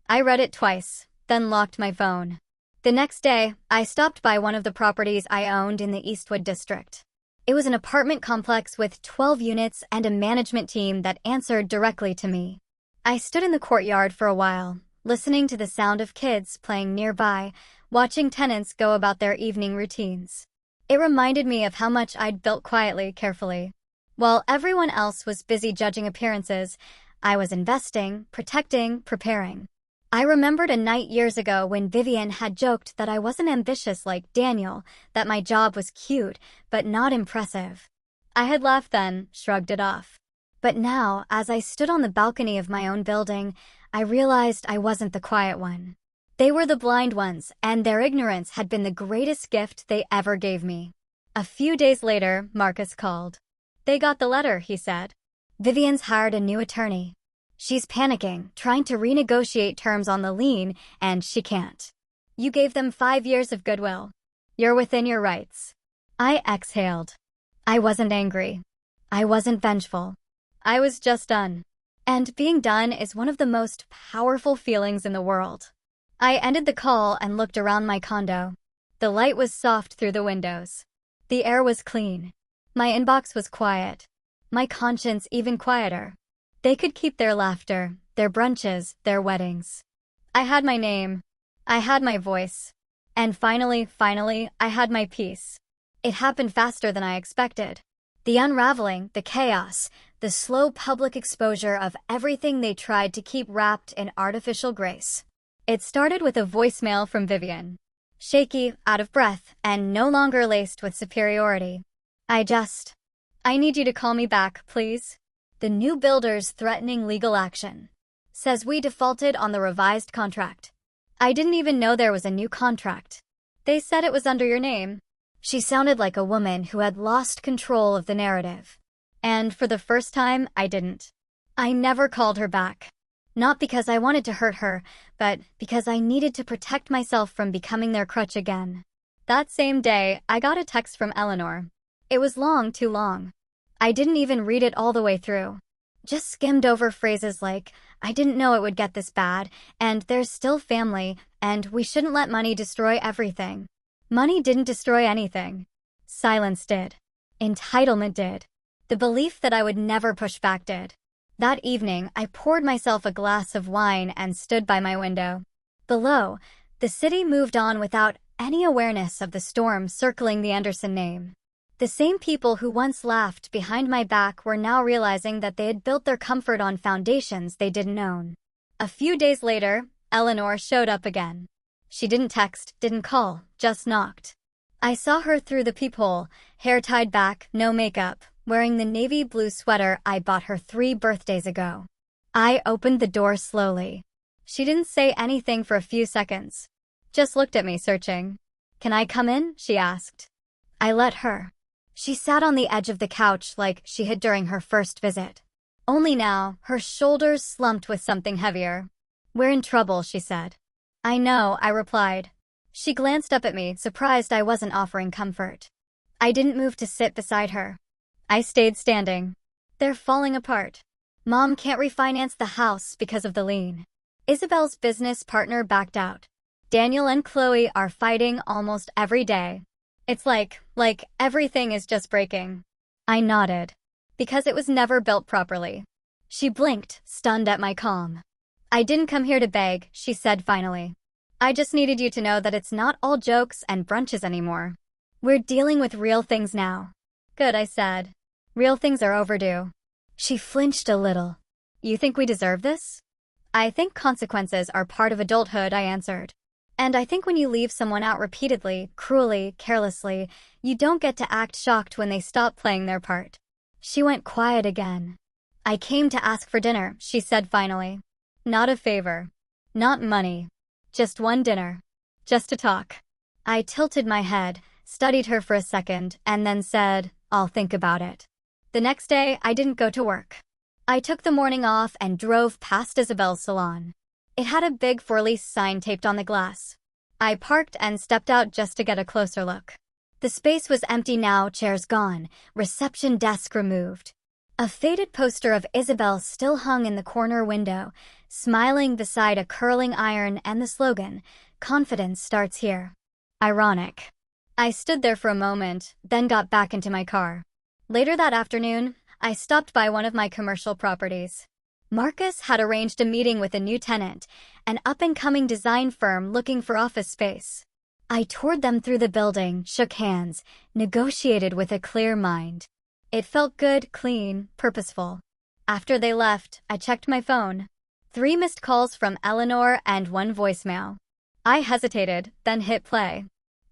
I read it twice, then locked my phone. The next day, I stopped by one of the properties I owned in the Eastwood district. It was an apartment complex with 12 units and a management team that answered directly to me. I stood in the courtyard for a while, listening to the sound of kids playing nearby, watching tenants go about their evening routines. It reminded me of how much I'd built quietly, carefully. While everyone else was busy judging appearances, I was investing, protecting, preparing. I remembered a night years ago when Vivian had joked that I wasn't ambitious like Daniel, that my job was cute, but not impressive. I had laughed then, shrugged it off. But now, as I stood on the balcony of my own building, I realized I wasn't the quiet one. They were the blind ones, and their ignorance had been the greatest gift they ever gave me. A few days later, Marcus called. "They got the letter," he said. "Vivian's hired a new attorney. She's panicking, trying to renegotiate terms on the lien, and she can't. You gave them 5 years of goodwill. You're within your rights." I exhaled. I wasn't angry. I wasn't vengeful. I was just done. And being done is one of the most powerful feelings in the world. I ended the call and looked around my condo. The light was soft through the windows. The air was clean. My inbox was quiet. My conscience even quieter. They could keep their laughter, their brunches, their weddings. I had my name. I had my voice. And finally, I had my peace. It happened faster than I expected. The unraveling, the chaos, the slow public exposure of everything they tried to keep wrapped in artificial grace. It started with a voicemail from Vivian. Shaky, out of breath, and no longer laced with superiority. I need you to call me back, please. The new builder's threatening legal action. Says we defaulted on the revised contract. I didn't even know there was a new contract. They said it was under your name. She sounded like a woman who had lost control of the narrative. And for the first time, I didn't. I never called her back. Not because I wanted to hurt her, but because I needed to protect myself from becoming their crutch again. That same day, I got a text from Eleanor. It was long, too long. I didn't even read it all the way through. Just skimmed over phrases like, "I didn't know it would get this bad," and "there's still family," and "we shouldn't let money destroy everything." Money didn't destroy anything. Silence did. Entitlement did. The belief that I would never push back did. That evening, I poured myself a glass of wine and stood by my window. Below, the city moved on without any awareness of the storm circling the Anderson name. The same people who once laughed behind my back were now realizing that they had built their comfort on foundations they didn't own. A few days later, Eleanor showed up again. She didn't text, didn't call, just knocked. I saw her through the peephole, hair tied back, no makeup, wearing the navy blue sweater I bought her 3 birthdays ago. I opened the door slowly. She didn't say anything for a few seconds. Just looked at me, searching. "Can I come in?" she asked. I let her. She sat on the edge of the couch like she had during her first visit. Only now, her shoulders slumped with something heavier. "We're in trouble," she said. "I know," I replied. She glanced up at me, surprised I wasn't offering comfort. I didn't move to sit beside her. I stayed standing. "They're falling apart. Mom can't refinance the house because of the lien. Isabel's business partner backed out. Daniel and Chloe are fighting almost every day. It's like everything is just breaking." I nodded. "Because it was never built properly." She blinked, stunned at my calm. "I didn't come here to beg," she said finally. "I just needed you to know that it's not all jokes and brunches anymore. We're dealing with real things now." "Good," I said. "Real things are overdue." She flinched a little. "You think we deserve this?" "I think consequences are part of adulthood," I answered. "And I think when you leave someone out repeatedly, cruelly, carelessly, you don't get to act shocked when they stop playing their part." She went quiet again. "I came to ask for dinner," she said finally. "Not a favor. Not money. Just one dinner. Just to talk." I tilted my head, studied her for a second, and then said, "I'll think about it." The next day, I didn't go to work. I took the morning off and drove past Isabel's salon. It had a big for lease sign taped on the glass. I parked and stepped out just to get a closer look. The space was empty now, chairs gone, reception desk removed. A faded poster of Isabel still hung in the corner window, smiling beside a curling iron and the slogan, "Confidence starts here." Ironic. I stood there for a moment, then got back into my car. Later that afternoon, I stopped by one of my commercial properties. Marcus had arranged a meeting with a new tenant, an up-and-coming design firm looking for office space. I toured them through the building, shook hands, negotiated with a clear mind. It felt good, clean, purposeful. After they left, I checked my phone. 3 missed calls from Eleanor and 1 voicemail. I hesitated, then hit play.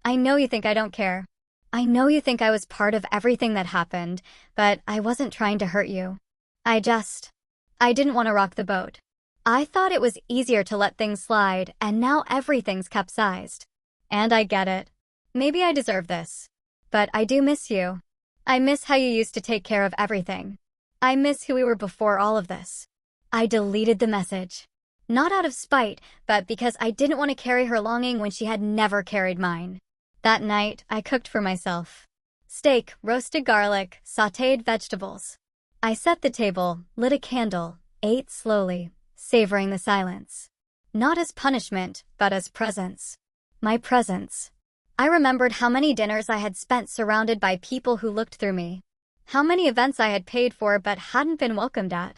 "I know you think I don't care. I know you think I was part of everything that happened, but I wasn't trying to hurt you. I didn't want to rock the boat. I thought it was easier to let things slide, and now everything's capsized. And I get it. Maybe I deserve this. But I do miss you. I miss how you used to take care of everything. I miss who we were before all of this." I deleted the message. Not out of spite, but because I didn't want to carry her longing when she had never carried mine. That night, I cooked for myself. Steak, roasted garlic, sautéed vegetables. I set the table, lit a candle, ate slowly, savoring the silence. Not as punishment, but as presence. My presence. I remembered how many dinners I had spent surrounded by people who looked through me. How many events I had paid for but hadn't been welcomed at.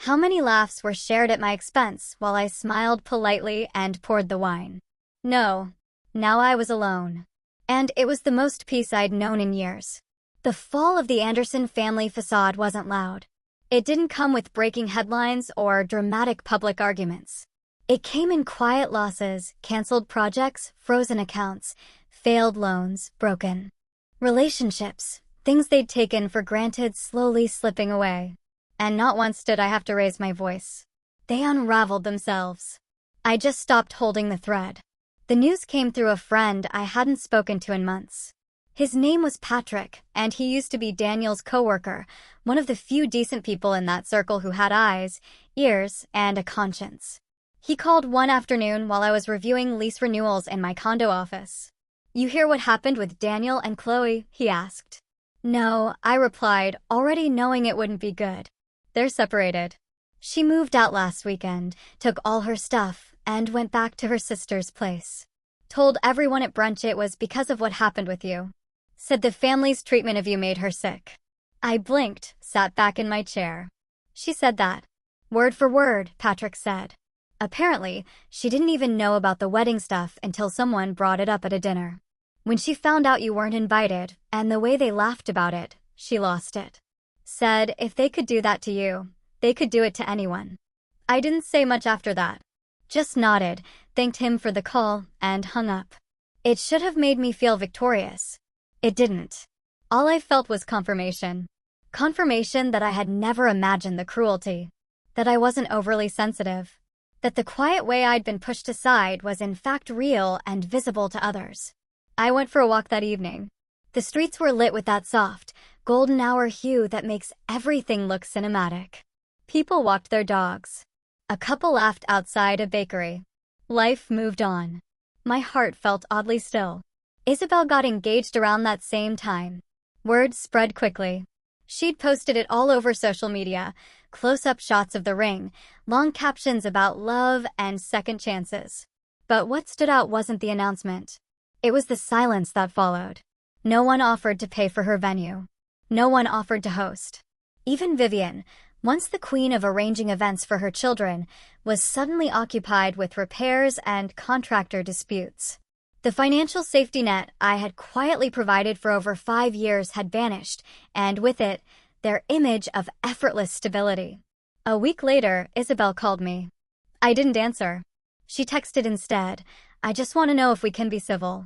How many laughs were shared at my expense while I smiled politely and poured the wine. No, now I was alone. And it was the most peace I'd known in years. The fall of the Anderson family facade wasn't loud. It didn't come with breaking headlines or dramatic public arguments. It came in quiet losses, canceled projects, frozen accounts, failed loans, broken relationships, things they'd taken for granted slowly slipping away. And not once did I have to raise my voice. They unraveled themselves. I just stopped holding the thread. The news came through a friend I hadn't spoken to in months. His name was Patrick, and he used to be Daniel's coworker, one of the few decent people in that circle who had eyes, ears, and a conscience. He called one afternoon while I was reviewing lease renewals in my condo office. "You hear what happened with Daniel and Chloe?" he asked. "No," I replied, already knowing it wouldn't be good. "They're separated. She moved out last weekend, took all her stuff, and went back to her sister's place. Told everyone at brunch it was because of what happened with you. Said the family's treatment of you made her sick." I blinked, sat back in my chair. "She said that." "Word for word," Patrick said. Apparently, she didn't even know about the wedding stuff until someone brought it up at a dinner. When she found out you weren't invited, and the way they laughed about it, she lost it. Said if they could do that to you, they could do it to anyone. I didn't say much after that. Just nodded, thanked him for the call, and hung up. It should have made me feel victorious. It didn't. All I felt was confirmation. Confirmation that I had never imagined the cruelty. That I wasn't overly sensitive. That the quiet way I'd been pushed aside was in fact real and visible to others. I went for a walk that evening. The streets were lit with that soft, golden hour hue that makes everything look cinematic. People walked their dogs. A couple laughed outside a bakery. Life moved on. My heart felt oddly still. Isabel got engaged around that same time. Word spread quickly. She'd posted it all over social media, close-up shots of the ring, long captions about love and second chances. But what stood out wasn't the announcement. It was the silence that followed. No one offered to pay for her venue. No one offered to host. Even Vivian, once the queen of arranging events for her children, was suddenly occupied with repairs and contractor disputes. The financial safety net I had quietly provided for over 5 years had vanished, and with it, their image of effortless stability. A week later, Isabel called me. I didn't answer. She texted instead, "I just want to know if we can be civil.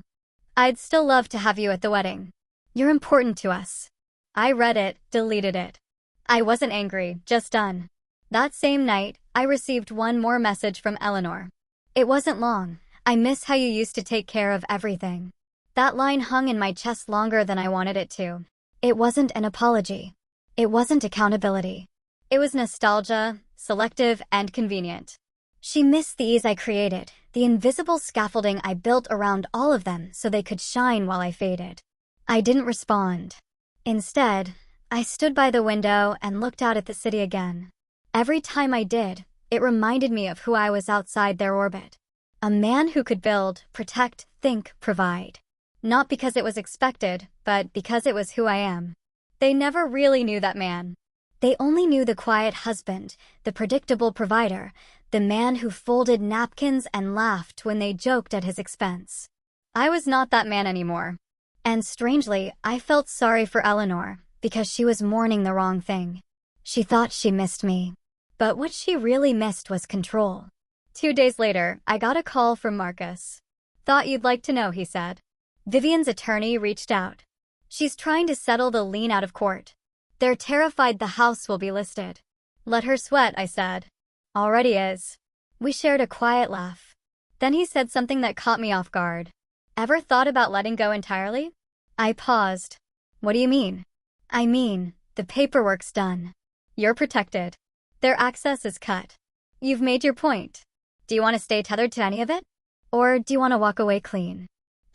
I'd still love to have you at the wedding. You're important to us." I read it, deleted it. I wasn't angry, just done. That same night, I received one more message from Eleanor. It wasn't long. "I miss how you used to take care of everything." That line hung in my chest longer than I wanted it to. It wasn't an apology. It wasn't accountability. It was nostalgia, selective and convenient. She missed the ease I created, the invisible scaffolding I built around all of them so they could shine while I faded. I didn't respond. Instead, I stood by the window and looked out at the city again. Every time I did, it reminded me of who I was outside their orbit. A man who could build, protect, think, provide. Not because it was expected, but because it was who I am. They never really knew that man. They only knew the quiet husband, the predictable provider, the man who folded napkins and laughed when they joked at his expense. I was not that man anymore. And strangely, I felt sorry for Eleanor, because she was mourning the wrong thing. She thought she missed me. But what she really missed was control. 2 days later, I got a call from Marcus. "Thought you'd like to know," he said. Vivian's attorney reached out. "She's trying to settle the lien out of court. They're terrified the house will be listed." "Let her sweat," I said. "Already is." We shared a quiet laugh. Then he said something that caught me off guard. "Ever thought about letting go entirely?" I paused. "What do you mean?" "I mean, the paperwork's done. You're protected. Their access is cut. You've made your point. Do you want to stay tethered to any of it? Or do you want to walk away clean?"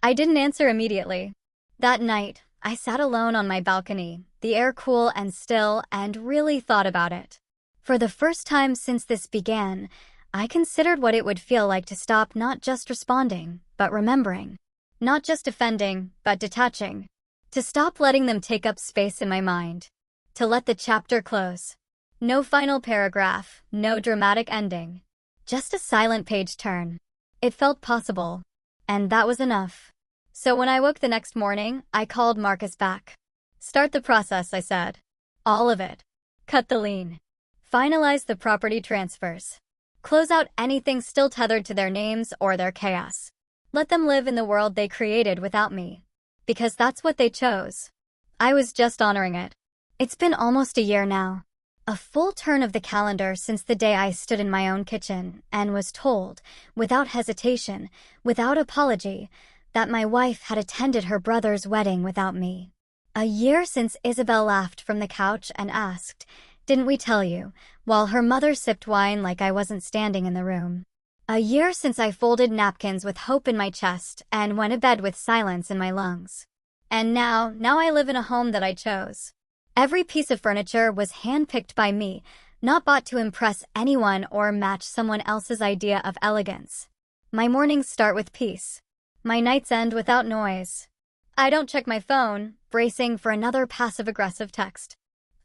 I didn't answer immediately. That night, I sat alone on my balcony, the air cool and still, and really thought about it. For the first time since this began, I considered what it would feel like to stop not just responding, but remembering. Not just defending, but detaching. To stop letting them take up space in my mind. To let the chapter close. No final paragraph, no dramatic ending. Just a silent page turn. It felt possible. And that was enough. So when I woke the next morning, I called Marcus back. "Start the process," I said. "All of it. Cut the lien. Finalize the property transfers. Close out anything still tethered to their names or their chaos. Let them live in the world they created without me. Because that's what they chose." I was just honoring it. It's been almost a year now. A full turn of the calendar since the day I stood in my own kitchen and was told, without hesitation, without apology, that my wife had attended her brother's wedding without me. A year since Isabel laughed from the couch and asked, "Didn't we tell you?" while her mother sipped wine like I wasn't standing in the room. A year since I folded napkins with hope in my chest and went to bed with silence in my lungs. And now I live in a home that I chose. Every piece of furniture was handpicked by me, not bought to impress anyone or match someone else's idea of elegance. My mornings start with peace. My nights end without noise. I don't check my phone, bracing for another passive-aggressive text.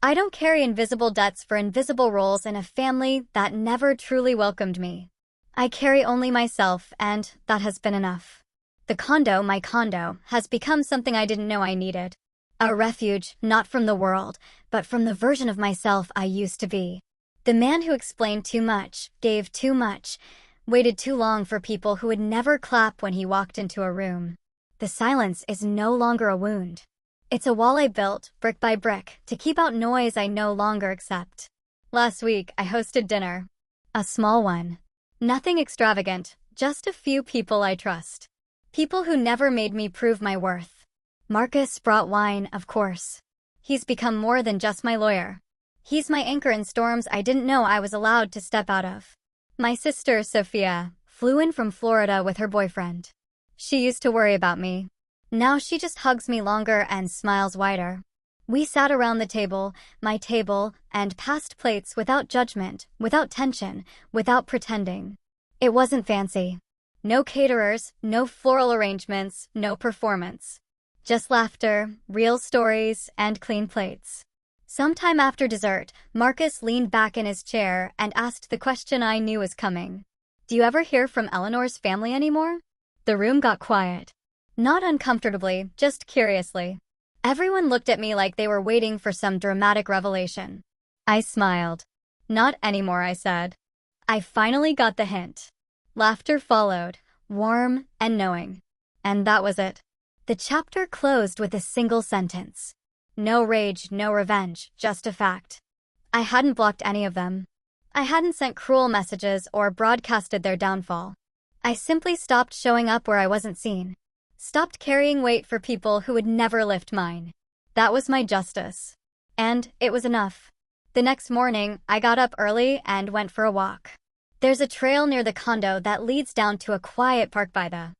I don't carry invisible debts for invisible roles in a family that never truly welcomed me. I carry only myself, and that has been enough. The condo, my condo, has become something I didn't know I needed. A refuge, not from the world, but from the version of myself I used to be. The man who explained too much, gave too much, waited too long for people who would never clap when he walked into a room. The silence is no longer a wound. It's a wall I built, brick by brick, to keep out noise I no longer accept. Last week, I hosted dinner. A small one. Nothing extravagant, just a few people I trust. People who never made me prove my worth. Marcus brought wine, of course. He's become more than just my lawyer. He's my anchor in storms I didn't know I was allowed to step out of. My sister, Sophia, flew in from Florida with her boyfriend. She used to worry about me. Now she just hugs me longer and smiles wider. We sat around the table, my table, and passed plates without judgment, without tension, without pretending. It wasn't fancy. No caterers, no floral arrangements, no performance. Just laughter, real stories, and clean plates. Sometime after dessert, Marcus leaned back in his chair and asked the question I knew was coming. Do you ever hear from Eleanor's family anymore? The room got quiet. Not uncomfortably, just curiously. Everyone looked at me like they were waiting for some dramatic revelation. I smiled. Not anymore, I said. I finally got the hint. Laughter followed, warm and knowing. And that was it. The chapter closed with a single sentence. No rage, no revenge, just a fact. I hadn't blocked any of them. I hadn't sent cruel messages or broadcasted their downfall. I simply stopped showing up where I wasn't seen. Stopped carrying weight for people who would never lift mine. That was my justice. And it was enough. The next morning, I got up early and went for a walk. There's a trail near the condo that leads down to a quiet park by the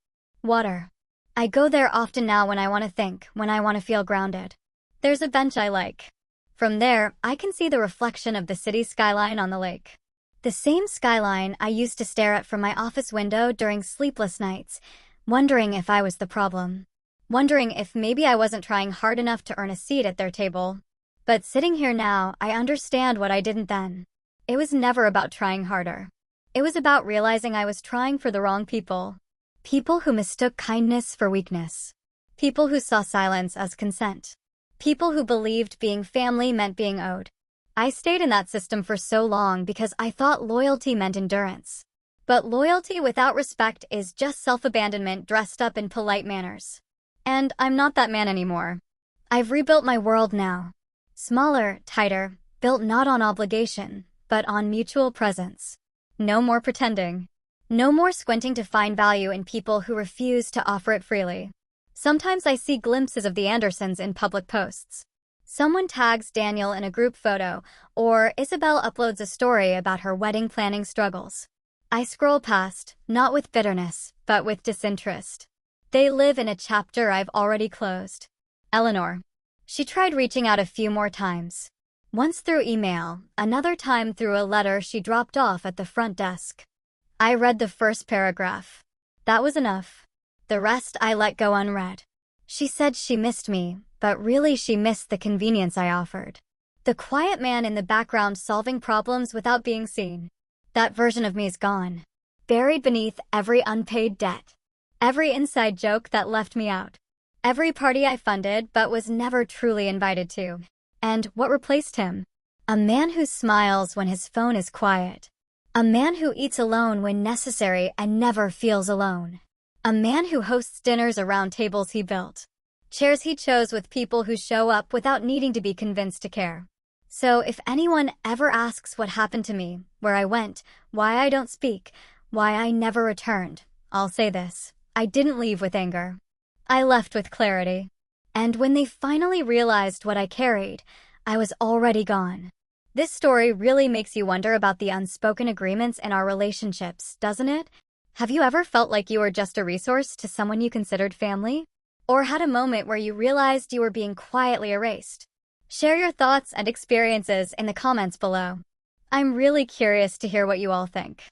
water. I go there often now when I want to think, when I want to feel grounded. There's a bench I like. From there, I can see the reflection of the city skyline on the lake. The same skyline I used to stare at from my office window during sleepless nights, wondering if I was the problem. Wondering if maybe I wasn't trying hard enough to earn a seat at their table. But sitting here now, I understand what I didn't then. It was never about trying harder. It was about realizing I was trying for the wrong people. People who mistook kindness for weakness. People who saw silence as consent. People who believed being family meant being owed. I stayed in that system for so long because I thought loyalty meant endurance. But loyalty without respect is just self-abandonment dressed up in polite manners. And I'm not that man anymore. I've rebuilt my world now. Smaller, tighter, built not on obligation, but on mutual presence. No more pretending. No more squinting to find value in people who refuse to offer it freely. Sometimes I see glimpses of the Andersons in public posts. Someone tags Daniel in a group photo, or Isabel uploads a story about her wedding planning struggles. I scroll past, not with bitterness, but with disinterest. They live in a chapter I've already closed. Eleanor. She tried reaching out a few more times. Once through email, another time through a letter she dropped off at the front desk. I read the first paragraph. That was enough. The rest I let go unread. She said she missed me, but really she missed the convenience I offered. The quiet man in the background solving problems without being seen. That version of me is gone. Buried beneath every unpaid debt. Every inside joke that left me out. Every party I funded but was never truly invited to. And what replaced him? A man who smiles when his phone is quiet. A man who eats alone when necessary and never feels alone. A man who hosts dinners around tables he built. Chairs he chose with people who show up without needing to be convinced to care. So if anyone ever asks what happened to me, where I went, why I don't speak, why I never returned, I'll say this. I didn't leave with anger. I left with clarity. And when they finally realized what I carried, I was already gone. This story really makes you wonder about the unspoken agreements in our relationships, doesn't it? Have you ever felt like you were just a resource to someone you considered family? Or had a moment where you realized you were being quietly erased? Share your thoughts and experiences in the comments below. I'm really curious to hear what you all think.